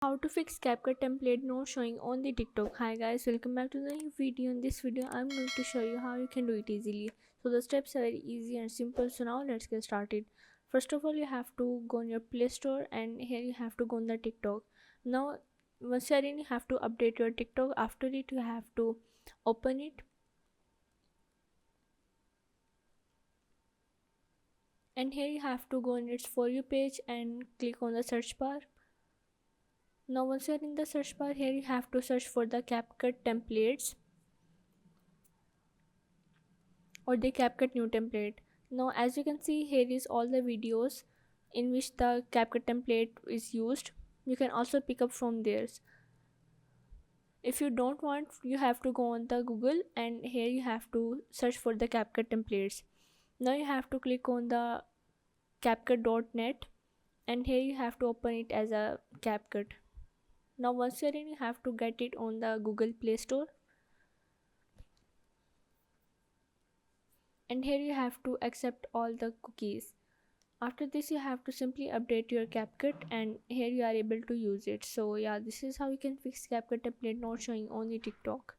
How to fix CapCut template not showing on the TikTok. Hi guys, welcome back to the new video. In this video I'm going to show you how you can do it easily. So the steps are very easy and simple, so now let's get started. First of all, you have to go on your Play Store, and here you have to go on the TikTok. Now once you're in, you have to update your TikTok. After it, you have to open it, and here you have to go on its For You page and click on the search bar. Now once you're in the search bar, here you have to search for the CapCut templates or the CapCut new template. Now as you can see, here is all the videos in which the CapCut template is used. You can also pick up from there. If you don't want, you have to go on the Google, and here you have to search for the CapCut templates. Now you have to click on the CapCut.net, and here you have to open it as a CapCut. Now once you're in, you have to get it on the Google Play Store, and here you have to accept all the cookies. After this, you have to simply update your CapCut, and here you are able to use it. So yeah, this is how you can fix CapCut template not showing on the TikTok.